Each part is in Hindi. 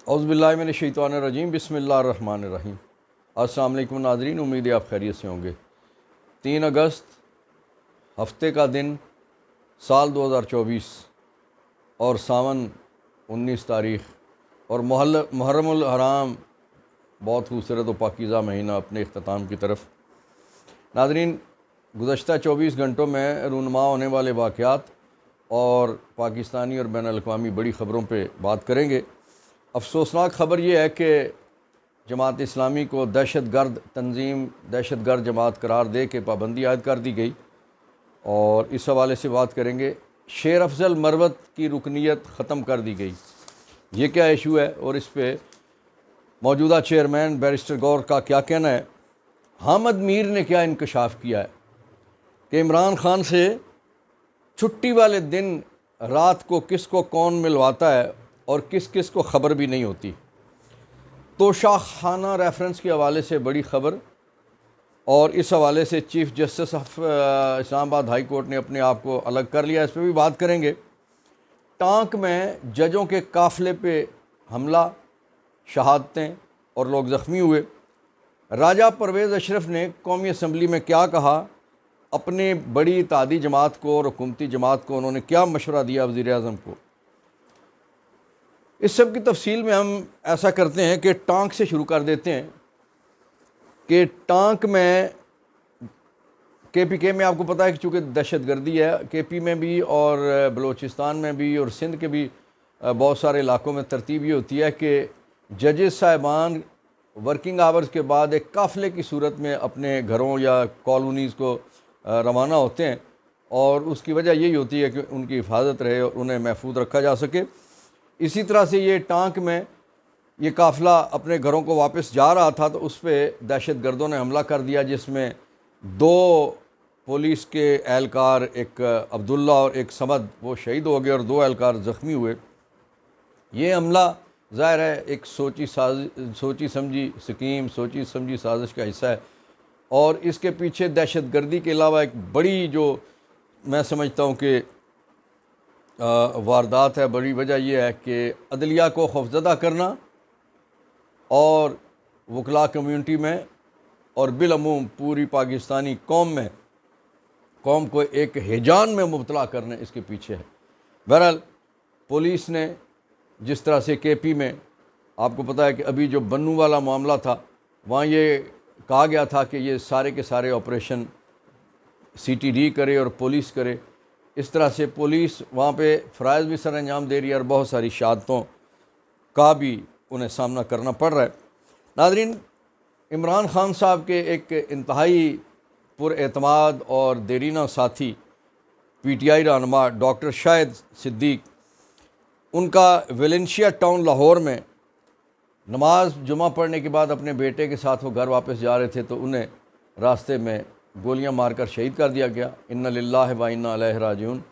औज़ुबिल्लाहि मिनश्शैतानिर्रजीम बिस्मिल्लाहिर्रहमानिर्रहीम। अस्सलाम वालेकुम नाज़रीन, उम्मीद है आप खैरियत से होंगे। 3 अगस्त हफ्ते का दिन, साल 2024 और सावन 19 तारीख़ और मुहर्रमुल हराम बहुत खूबसूरत व पाकीज़ा महीना अपने इख्तिताम की तरफ। नाज़रीन, गुज़श्ता 24 घंटों में रूनुमा होने वाले वाक़यात और पाकिस्तानी और बैनुल अक़वामी बड़ी ख़बरों पर बात करेंगे। अफसोसनाक ख़बर यह है कि जमात इस्लामी को दहशतगर्द तंजीम, दहशतगर्द जमात करार दे के पाबंदी आयद कर दी गई और इस हवाले से बात करेंगे। शेर अफजल मरवत की रुकनीत ख़त्म कर दी गई, ये क्या इशू है और इस पर मौजूदा चेयरमैन बैरिस्टर गौर का क्या कहना है। हामिद मीर ने क्या इंकशाफ किया है कि इमरान खान से छुट्टी वाले दिन रात को किसको कौन मिलवाता है और किस किस को ख़बर भी नहीं होती। तोशा खाना रेफरेंस के हवाले से बड़ी ख़बर और इस हवाले से chief justice of Islamabad high court ने अपने आप को अलग कर लिया, इस पर भी बात करेंगे। टांक में जजों के काफ़िले पे हमला, शहादतें और लोग ज़ख्मी हुए। राजा परवेज़ अशरफ ने कौमी असम्बली में क्या कहा, अपने बड़ी इत्तेहादी जमात को और हुकूमती जमात को उन्होंने क्या मशवरा दिया वज़ीर आज़म को। इस सब की तफसील में हम ऐसा करते हैं कि टांक से शुरू कर देते हैं कि टांक में KPK में आपको पता है कि चूँकि दहशतगर्दी है, KP में भी और बलूचिस्तान में भी और सिंध के भी बहुत सारे इलाकों में तरतीब ये होती है कि जजेस साहिबान वर्किंग आवर्स के बाद एक काफ़िले की सूरत में अपने घरों या कॉलोनीज़ को रवाना होते हैं और उसकी वजह यही होती है कि उनकी हिफाजत रहे और उन्हें महफूज रखा जा सके। इसी तरह से ये टांक में ये काफ़िला अपने घरों को वापस जा रहा था तो उस पर दहशतगर्दों ने हमला कर दिया, जिसमें 2 पुलिस के एहलकार, एक अब्दुल्ला और एक समद, वो शहीद हो गए और 2 एहलकार ज़ख्मी हुए। ये हमला ज़ाहिर है एक सोची समझी स्कीम, सोची समझी साजिश का हिस्सा है और इसके पीछे दहशतगर्दी के अलावा एक बड़ी, जो मैं समझता हूँ कि वारदात है, बड़ी वजह यह है कि अदलिया को खौफज़दा करना और वकला कम्यूनिटी में और बिलअमूम पूरी पाकिस्तानी कौम को एक हिजान में मुब्तला करना इसके पीछे है। बहरहाल पुलिस ने जिस तरह से KP में आपको पता है कि अभी जो बन्नू वाला मामला था, वहाँ ये कहा गया था कि ये सारे के सारे ऑपरेशन CTD करे और पुलिस करे। इस तरह से पुलिस वहाँ पे फ़राइज़ भी सर अंजाम दे रही है और बहुत सारी शहादतों का भी उन्हें सामना करना पड़ रहा है। नाज़रीन, इमरान खान साहब के एक इंतहाई पुरएतमाद और देरीना साथी PTI रहनुमा डॉक्टर शाहिद सिद्दीक, उनका वेलेंशिया टाउन लाहौर में नमाज जुमा पढ़ने के बाद अपने बेटे के साथ वो घर वापस जा रहे थे तो उन्हें रास्ते में गोलियां मारकर शहीद कर दिया गया। इन्ना लिल्लाहि व इन्ना इलैहि राजिऊन।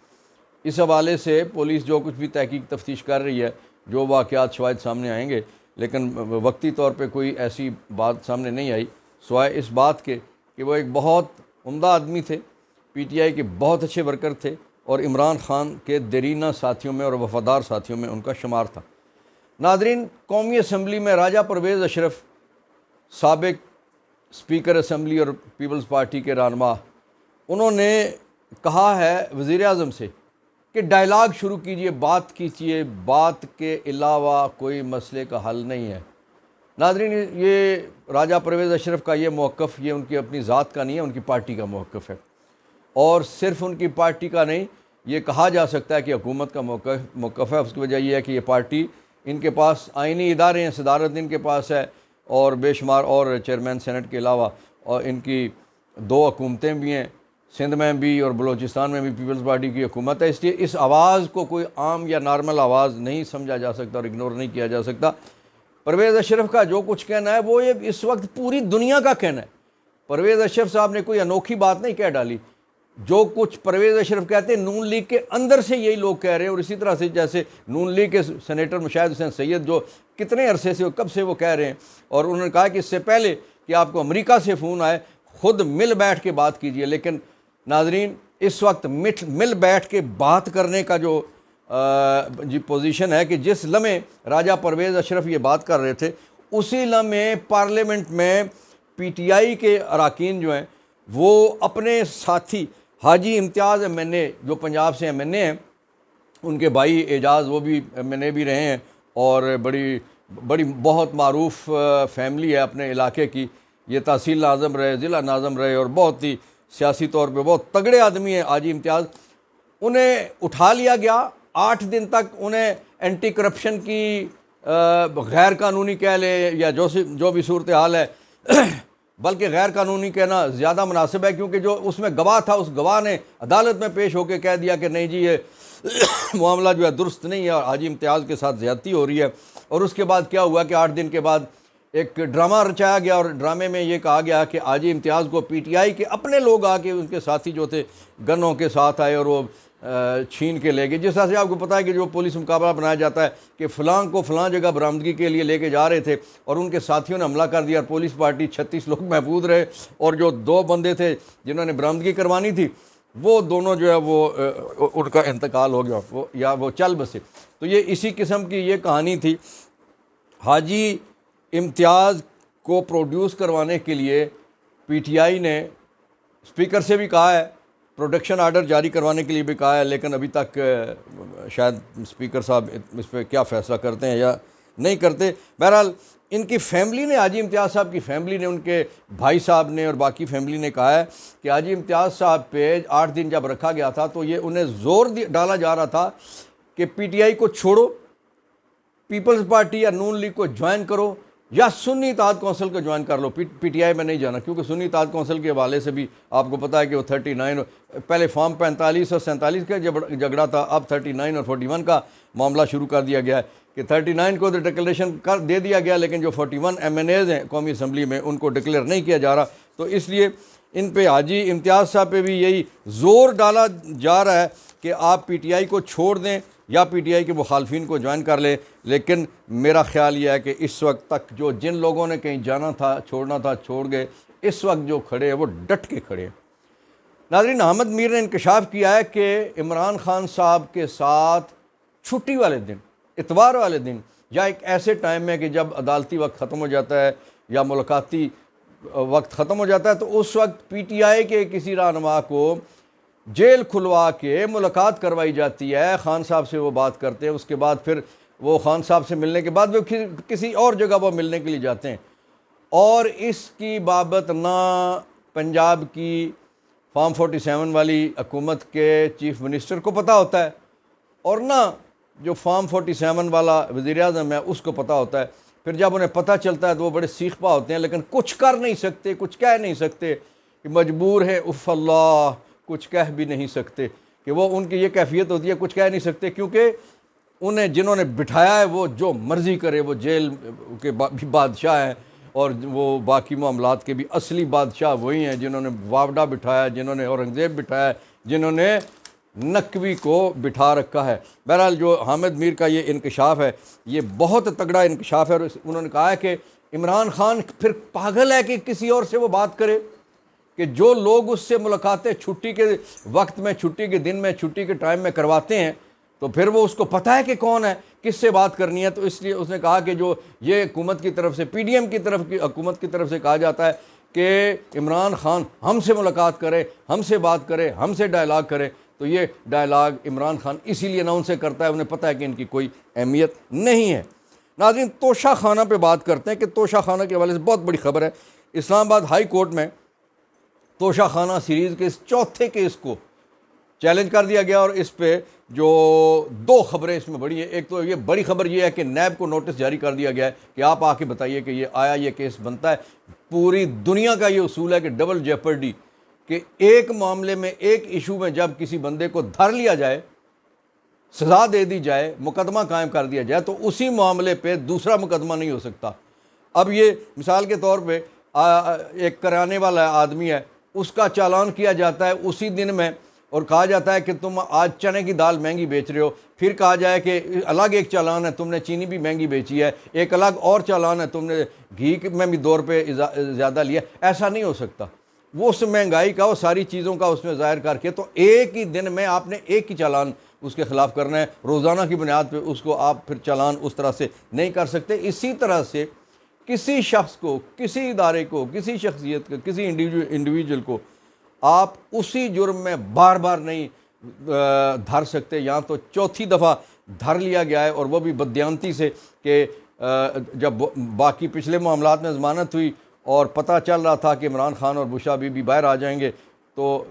इस हवाले से पुलिस जो कुछ भी तहकीक तफ्तीश कर रही है, जो वाक़यात शवाहिद सामने आएंगे, लेकिन वक्ती तौर पे कोई ऐसी बात सामने नहीं आई सिवाय इस बात के कि वो एक बहुत उम्दा आदमी थे, PTI के बहुत अच्छे वर्कर थे और इमरान खान के देरीना साथियों में और वफ़ादार साथियों में उनका शुमार था। नाज़रीन, कौमी असम्बली में राजा परवेज़ अशरफ, साबिक स्पीकर असम्बली और पीपल्स पार्टी के रहनुमा, उन्होंने कहा है वज़ीर आज़म से कि डायलाग शुरू कीजिए, बात कीजिए, बात के अलावा कोई मसले का हल नहीं है। नाज़रीन, ये राजा परवेज़ अशरफ का ये मौक़िफ़, ये उनकी अपनी ज़ात का नहीं है, उनकी पार्टी का मौक़िफ़ है और सिर्फ़ उनकी पार्टी का नहीं, ये कहा जा सकता है कि हुकूमत का मौक़िफ़ है। उसकी वजह यह है कि ये पार्टी, इनके पास आइनी इदारे हैं, सदारत इनके पास है और बेशुमार और चेयरमैन सेनेट के अलावा और इनकी 2 हुकूमतें भी हैं, सिंध में भी और बलूचिस्तान में भी पीपल्स पार्टी की हुकूमत है। इसलिए इस आवाज़ को कोई आम या नॉर्मल आवाज़ नहीं समझा जा सकता और इग्नोर नहीं किया जा सकता। परवेज़ अशरफ का जो कुछ कहना है वो ये इस वक्त पूरी दुनिया का कहना है। परवेज़ अशरफ साहब ने कोई अनोखी बात नहीं कह डाली। जो कुछ परवेज़ अशरफ कहते हैं, नून लीग के अंदर से यही लोग कह रहे हैं और इसी तरह से जैसे नून लीग के सेनेटर मुशाहिद हुसैन सैयद, जो कितने अरसे से, कब से वो कह रहे हैं और उन्होंने कहा कि इससे पहले कि आपको अमेरिका से फ़ोन आए, ख़ुद मिल बैठ के बात कीजिए। लेकिन नाज़रीन, इस वक्त मिल बैठ के बात करने का जो जी पोजीशन है कि जिस लम्हे राजा परवेज़ अशरफ ये बात कर रहे थे, उसी लम्हे पार्लियामेंट में पीटीआई के अरकान जो हैं वो अपने साथी हाजी इम्तियाज़ एमएनए जो पंजाब से एमएनए हैं, उनके भाई एजाज़ वो भी एमएनए भी रहे हैं और बड़ी बड़ी बहुत मारूफ फैमिली है अपने इलाके की। ये तहसील नाज़म रहे, ज़िला नाज़म रहे और बहुत ही सियासी तौर पे बहुत तगड़े आदमी हैं हाजी इम्तियाज़। उन्हें उठा लिया गया, 8 दिन तक उन्हें एंटी करप्शन की गैर कानूनी कह ले या जो भी सूरत हाल है बल्कि गैर कानूनी कहना ज़्यादा मुनासिब है, क्योंकि जो उसमें गवाह था उस गवाह ने अदालत में पेश होकर कह दिया कि नहीं जी ये मामला जो है दुरुस्त नहीं है और हाजी इम्तियाज़ के साथ ज़्यादती हो रही है। और उसके बाद क्या हुआ कि 8 दिन के बाद एक ड्रामा रचाया गया और ड्रामे में ये कहा गया कि हाजी इम्तियाज़ को पीटीआई के अपने लोग आके उनके साथी जो थे गनों के साथ आए और वो छीन के ले गए। जिस तरह से आपको पता है कि जो पुलिस मुकाबला बनाया जाता है कि फ़लाँ को फ़लाँ जगह बरामदगी के लिए लेके जा रहे थे और उनके साथियों ने हमला कर दिया और पुलिस पार्टी 36 लोग महफूज रहे और जो 2 बंदे थे जिन्होंने बरामदगी करवानी थी वो दोनों जो है वो उनका इंतकाल हो गया, वो या वो चल बसे। तो ये इसी किस्म की ये कहानी थी। हाजी इम्तियाज़ को प्रोड्यूस करवाने के लिए पीटीआई ने स्पीकर से भी कहा है, प्रोटेक्शन आर्डर जारी करवाने के लिए भी कहा है, लेकिन अभी तक शायद स्पीकर साहब इस पर क्या फ़ैसला करते हैं या नहीं करते। बहरहाल इनकी फैमिली ने, हाजी इम्तियाज़ साहब की फैमिली ने, उनके भाई साहब ने और बाकी फैमिली ने कहा है कि हाजी इम्तियाज़ साहब पे 8 दिन जब रखा गया था तो ये उन्हें ज़ोर डाला जा रहा था कि पीटीआई को छोड़ो, पीपल्स पार्टी या नून लीग को ज्वाइन करो या सुन्नी इत्तेहाद कौंसिल को ज्वाइन कर लो, पीटीआई में नहीं जाना। क्योंकि सुन्नी इत्तेहाद कौंसिल के हवाले से भी आपको पता है कि वो 39 पहले फॉर्म 45 और 47 का झगड़ा था, अब 39 और 41 का मामला शुरू कर दिया गया है कि 39 को तो डिक्लेरेशन कर दे दिया गया, लेकिन जो 41 एमएनएज़ हैं कौमी असम्बली में उनको डिक्लेयर नहीं किया जा रहा। तो इसलिए इन पे हाजी इम्तियाज़ साहब पे भी यही ज़ोर डाला जा रहा है कि आप पीटीआई को छोड़ दें या पीटीआई के मुखालफिन को ज्वाइन कर ले। लेकिन मेरा ख्याल ये है कि इस वक्त तक जो जिन लोगों ने कहीं जाना था, छोड़ना था, छोड़ गए। इस वक्त जो खड़े हैं वो डट के खड़े हैं। नाज़रीन, अहमद मीर ने इंकशाफ किया है कि इमरान खान साहब के साथ छुट्टी वाले दिन, इतवार वाले दिन या एक ऐसे टाइम में कि जब अदालती वक्त ख़त्म हो जाता है या मुलाकाती वक्त ख़त्म हो जाता है, तो उस वक्त पीटीआई के किसी रहनुमा को जेल खुलवा के मुलाकात करवाई जाती है। खान साहब से वो बात करते हैं, उसके बाद फिर वो खान साहब से मिलने के बाद वो किसी और जगह वो मिलने के लिए जाते हैं। और इसकी बाबत ना पंजाब की फॉर्म 47 वाली हुकूमत के चीफ मिनिस्टर को पता होता है और ना जो फॉर्म 47 वाला वज़ीर-ए-आज़म है उसको पता होता है। फिर जब उन्हें पता चलता है तो वो बड़े सीखपा होते हैं, लेकिन कुछ कर नहीं सकते, कुछ कह नहीं सकते कि मजबूर है, उफ़ अल्लाह, कुछ कह भी नहीं सकते। कि वो उनकी ये कैफियत होती है, कुछ कह नहीं सकते, क्योंकि उन्हें जिन्होंने बिठाया है वो जो मर्ज़ी करे। वो जेल के भी बादशाह हैं और वो बाकी मामलात के भी असली बादशाह वही हैं जिन्होंने वावडा बिठाया, जिन्होंने औरंगज़ेब बिठाया, जिन्होंने नकवी को बिठा रखा है। बहरहाल जो हामिद मीर का ये इंकशाफ है ये बहुत तगड़ा इंकशाफ है और उन्होंने कहा है कि इमरान खान फिर पागल है कि किसी और से वो बात करे, कि जो लोग उससे मुलाकातें छुट्टी के वक्त में, छुट्टी के दिन में, छुट्टी के टाइम में करवाते हैं तो फिर वो उसको पता है कि कौन है, किससे बात करनी है। तो इसलिए उसने कहा कि जो ये हुकूमत की तरफ से, पीडीएम की तरफ की हुकूमत की तरफ से कहा जाता है कि इमरान खान हमसे मुलाकात करे, हमसे बात करे, हमसे डायलाग करे, तो ये डायलाग इमरान खान इसीलिए ना उनसे करता है, उन्हें पता है कि इनकी कोई अहमियत नहीं है। नाज़रीन, तोशा खाना पे बात करते हैं कि तोशा खाना के हवाले से बहुत बड़ी खबर है। इस्लामाबाद हाई कोर्ट में तोशा खाना सीरीज़ के इस चौथे केस को चैलेंज कर दिया गया और इस पे जो 2 खबरें इसमें बड़ी हैं। एक तो ये बड़ी खबर ये है कि नैब को नोटिस जारी कर दिया गया है कि आप आके बताइए कि ये आया, ये केस बनता है। पूरी दुनिया का ये उसूल है कि डबल जेपर्डी, कि एक मामले में, एक इशू में जब किसी बंदे को धर लिया जाए, सज़ा दे दी जाए, मुकदमा कायम कर दिया जाए, तो उसी मामले पे दूसरा मुकदमा नहीं हो सकता। अब ये मिसाल के तौर पे एक कराने वाला आदमी है, उसका चालान किया जाता है उसी दिन में और कहा जाता है कि तुम आज चने की दाल महंगी बेच रहे हो। फिर कहा जाए कि अलग एक चालान है, तुमने चीनी भी महंगी बेची है, एक अलग और चालान है, तुमने घी में भी 2 रुपये ज़्यादा लिया। ऐसा नहीं हो सकता। वो उस महंगाई का, वो सारी चीज़ों का उसमें ज़ाहिर करके, तो एक ही दिन में आपने एक ही चालान उसके ख़िलाफ़ करना है, रोज़ाना की बुनियाद पे उसको आप फिर चालान उस तरह से नहीं कर सकते। इसी तरह से किसी शख्स को, किसी इदारे को, किसी शख्सियत को, किसी इंडिविजुअल को आप उसी जुर्म में बार बार नहीं धर सकते। यहाँ तो चौथी दफ़ा धर लिया गया है, और वो भी बदयांती से कि जब बाकी पिछले मामलात में ज़मानत हुई और पता चल रहा था कि इमरान खान और बुशरा बीबी बाहर आ जाएंगे, तो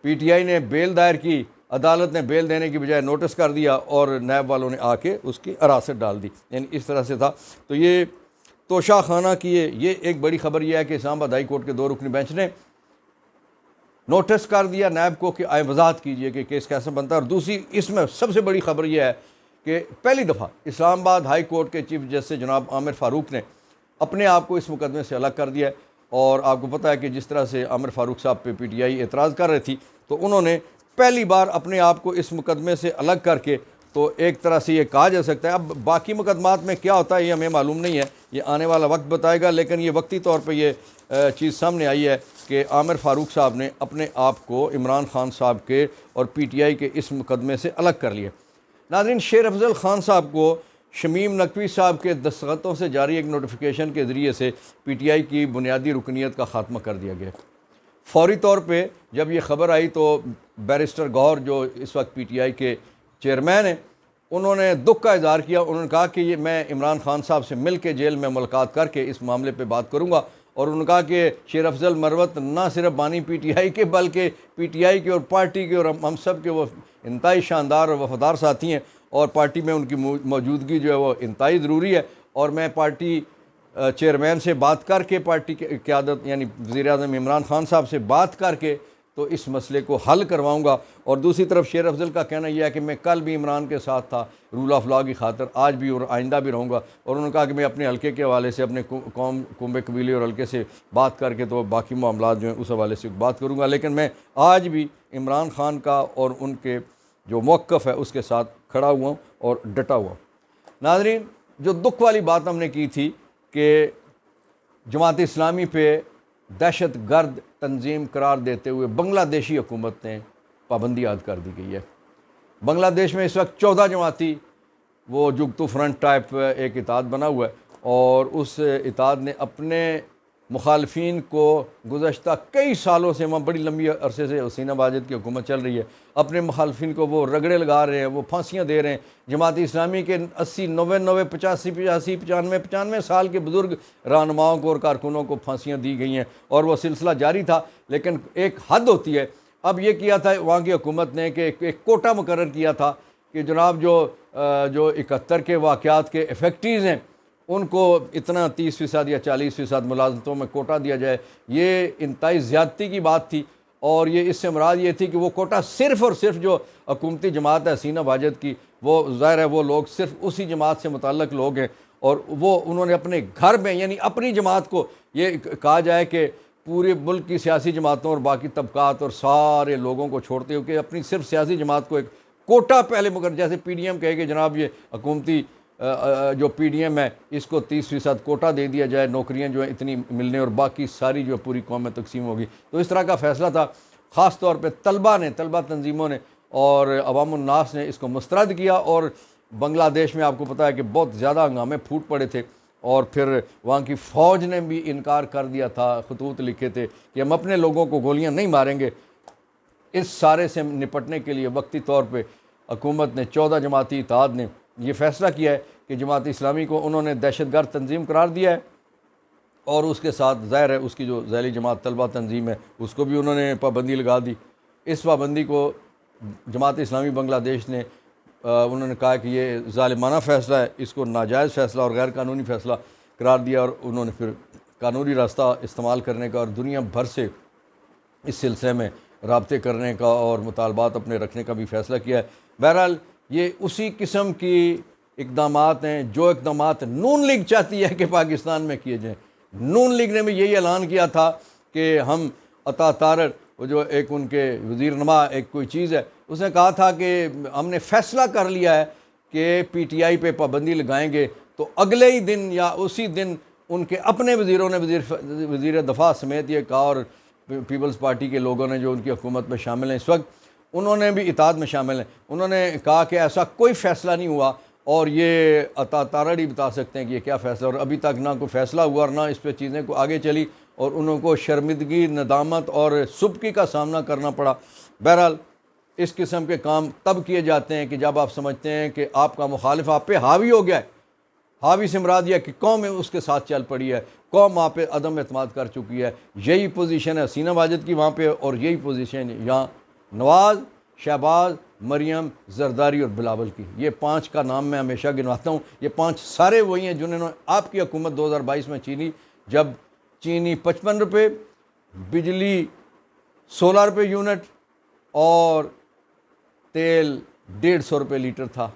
पीटीआई ने बेल दायर की, अदालत ने बेल देने की बजाय नोटिस कर दिया और नैब वालों ने आके उसकी हिरासत डाल दी। यानी इस तरह से था। तो ये तोशा खाना की ये एक बड़ी खबर यह है कि इस्लामाबाद हाई कोर्ट के 2 रुकनी बेंच ने नोटिस कर दिया नैब को कि आए वजाहत कीजिए कि केस कैसे बनता है। और दूसरी इसमें सबसे बड़ी खबर यह है कि पहली दफ़ा इस्लामाबाद हाई कोर्ट के चीफ जस्टिस जनाब आमिर फ़ारूक ने अपने आप को इस मुकदमे से अलग कर दिया है। और आपको पता है कि जिस तरह से आमिर फ़ारूक साहब पे पीटीआई एतराज़ कर रही थी, तो उन्होंने पहली बार अपने आप को इस मुकदमे से अलग करके, तो एक तरह से ये कहा जा सकता है। अब बाकी मुकदमात में क्या होता है ये हमें मालूम नहीं है, ये आने वाला वक्त बताएगा। लेकिन ये वक्ती तौर पर ये चीज़ सामने आई है कि आमिर फ़ारूक साहब ने अपने आप को इमरान खान साहब के और पीटीआई के इस मुकदमे से अलग कर लिया। नाज़रीन, शेर अफजल ख़ान साहब को शमीम नकवी साहब के दस्तखतों से जारी एक नोटिफिकेशन के ज़रिए से पीटीआई की बुनियादी रुकनीत का ख़ात्मा कर दिया गया। फौरी तौर पे जब ये ख़बर आई तो बैरिस्टर गौहर जो इस वक्त पीटीआई के चेयरमैन हैं, उन्होंने दुख का इज़हार किया। उन्होंने कहा कि ये मैं इमरान खान साहब से मिल के जेल में मुलाकात करके इस मामले पे बात करूँगा। और उन्होंने कहा कि शेर अफजल मरवत ना सिर्फ बानी पीटीआई के बल्कि पीटीआई के और पार्टी के और हम सब के वो इंतहाई शानदार और वफादार साथी हैं, और पार्टी में उनकी मौजूदगी जो है वो इंतहाई ज़रूरी है। और मैं पार्टी चेयरमैन से बात करके, पार्टी की क़यादत यानी वज़ीर-ए-आज़म इमरान खान साहब से बात करके तो इस मसले को हल करवाऊँगा। और दूसरी तरफ शेर अफजल का कहना यह है कि मैं कल भी इमरान के साथ था रूल ऑफ लॉ की खातर, आज भी और आइंदा भी रहूँगा। और उन्होंने कहा कि मैं अपने हल्के के हवाले से, अपने कौम, कुंबे कबीले और हल्के से बात करके तो बाकी मामला जो हैं उस हवाले से बात करूँगा। लेकिन मैं आज भी इमरान खान का और उनके जो मौक़िफ़ है उसके साथ खड़ा हुआ और डटा हुआ। नाज़रीन, जो दुख वाली बात हमने की थी कि जमात इस्लामी पे दहशत गर्द तंजीम करार देते हुए बांग्लादेशी हुकूमत ने पाबंदी आयद कर दी गई है। बांग्लादेश में इस वक्त 14 जमाती वो जुगतू फ्रंट टाइप एक इत्तेहाद बना हुआ है, और उस इत्तेहाद ने अपने मुखालफिन को गुज़श्ता कई सालों से, वहाँ बड़ी लंबी अरसे से हसीना वाजिद की हुकूमत चल रही है, अपने मुखालफिन को वो रगड़े लगा रहे हैं, वो फांसियाँ दे रहे हैं। जमात इस्लामी के 80, 90, 85, 95 साल के बुज़ुर्ग रहनुमाओं को और कारकुनों को फांसियाँ दी गई हैं, और वो सिलसिला जारी था। लेकिन एक हद होती है। अब ये किया था वहाँ की हुकूमत ने कि एक कोटा मुकर्रर किया था कि जनाब जो 71 के वाक़यात के इफ़ेक्टिव्स हैं उनको इतना 30% या 40% मुलाजमतों में कोटा दिया जाए। ये इंतहाई ज़्यादती की बात थी, और ये इससे मुराद ये थी कि वो कोटा सिर्फ़ और सिर्फ जो हुकूमती जमात है हसीना वाजिद की, वो ज़ाहिर है वो लोग सिर्फ उसी जमात से मुतल्लक़ लोग हैं, और वो उन्होंने अपने घर में यानी अपनी जमात को, ये कहा जाए कि पूरे मुल्क की सियासी जमातों और बाकी तबकात और सारे लोगों को छोड़ते हुए अपनी सिर्फ सियासी जमात को एक कोटा पहले मुकर, जैसे PDM कहे कि जनाब ये हुकूमती जो PDM है इसको 30% कोटा दे दिया जाए, नौकरियां जो है इतनी मिलने, और बाकी सारी जो पूरी कौम में तकसीम होगी। तो इस तरह का फ़ैसला था। ख़ास तौर पे तलबा तंजीमों ने और अवामुन्नास ने इसको मुस्तरद किया, और बांग्लादेश में आपको पता है कि बहुत ज़्यादा हंगामे फूट पड़े थे, और फिर वहाँ की फ़ौज ने भी इनकार कर दिया था, खतूत लिखे थे कि हम अपने लोगों को गोलियाँ नहीं मारेंगे। इस सारे से निपटने के लिए वक्ती तौर पर हुकूमत ने 14 जमाती इत्तेहाद ने ये फ़ैसला किया है कि जमात इस्लामी को उन्होंने दहशतगर्द तंजीम करार दिया है, और उसके साथ ज़ाहिर है उसकी जो ज़ैली जमात तलबा तंजीम है उसको भी उन्होंने पाबंदी लगा दी। इस पाबंदी को जमात इस्लामी बांग्लादेश ने उन्होंने कहा कि ये ज़ालिमाना फ़ैसला है, इसको नाजायज़ फ़ैसला और गैर कानूनी फ़ैसला करार दिया, और उन्होंने फिर कानूनी रास्ता इस्तेमाल करने का और दुनिया भर से इस सिलसिले में राब्ते करने का और मुतालबात अपने रखने का भी फ़ैसला किया है। बहरहाल ये उसी किस्म की इक़दामात हैं जो इक़दामात नून लीग चाहती है कि पाकिस्तान में किए जाएँ। नून लीग ने भी यही ऐलान किया था कि हम अता तारर, वो जो एक उनके वज़ीर नमा एक कोई चीज़ है, उसने कहा था कि हमने फ़ैसला कर लिया है कि PTI पे पाबंदी लगाएंगे, तो अगले ही दिन या उसी दिन उनके अपने वज़ीरों ने, वज़ीर दफ़ा समेत ये कहा, और पीपल्स पार्टी के लोगों ने जो उनकी हुकूमत में शामिल हैं इस वक्त, उन्होंने भी इताद में शामिल हैं। उन्होंने कहा कि ऐसा कोई फ़ैसला नहीं हुआ और ये तारड़ी बता सकते हैं कि ये क्या फ़ैसला, और अभी तक ना कोई फ़ैसला हुआ और ना इस पर चीज़ें को आगे चली और उनको शर्मिंदगी, नदामत और सुबकी का सामना करना पड़ा। बहरहाल इस किस्म के काम तब किए जाते हैं कि जब आप समझते हैं कि आपका मुखालिफ आप पे हावी हो गया है। हावी से मुराद यह कि कौम उसके साथ चल पड़ी है, कौम वहाँ पे अदम एतमाद कर चुकी है। यही पोजीशन है हसीना वाजिद की वहाँ पे, और यही पोजीशन यहाँ नवाज़, शहबाज, मरियम, जरदारी और बिलावल की। ये 5 का नाम मैं हमेशा गिनवाता हूँ। ये 5 सारे वही हैं जिन्होंने आपकी हुकूमत 2022 में छीनी, जब चीनी 55 रुपये, बिजली 16 रुपये यूनिट और तेल 150 रुपये लीटर था।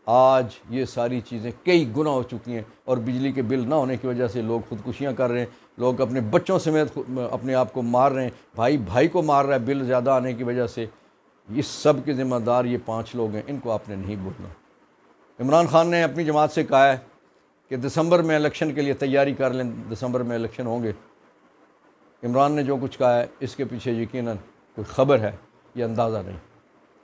आज ये सारी चीज़ें कई गुना हो चुकी हैं और बिजली के बिल ना होने की वजह से लोग ख़ुदकुशियाँ कर रहे हैं, लोग अपने बच्चों समेत अपने आप को मार रहे हैं, भाई भाई को मार रहा है बिल ज़्यादा आने की वजह से। इस सब के ज़िम्मेदार ये 5 लोग हैं, इनको आपने नहीं भूलना। इमरान खान ने अपनी जमात से कहा है कि दिसंबर में इलेक्शन के लिए तैयारी कर लें, दिसंबर में इलेक्शन होंगे। इमरान ने जो कुछ कहा है इसके पीछे यकीनन कोई ख़बर है, ये अंदाज़ा नहीं।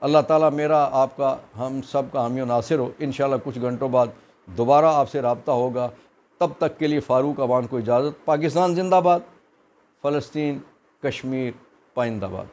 अल्लाह ताला मेरा, आपका, हम सब का हामी नासिर हो। इंशाअल्लाह कुछ घंटों बाद दोबारा आपसे रब्ता होगा। तब तक के लिए फ़ारूक अवान को इजाज़त। पाकिस्तान जिंदाबाद, फ़लस्तीन, कश्मीर पाइंदाबाद।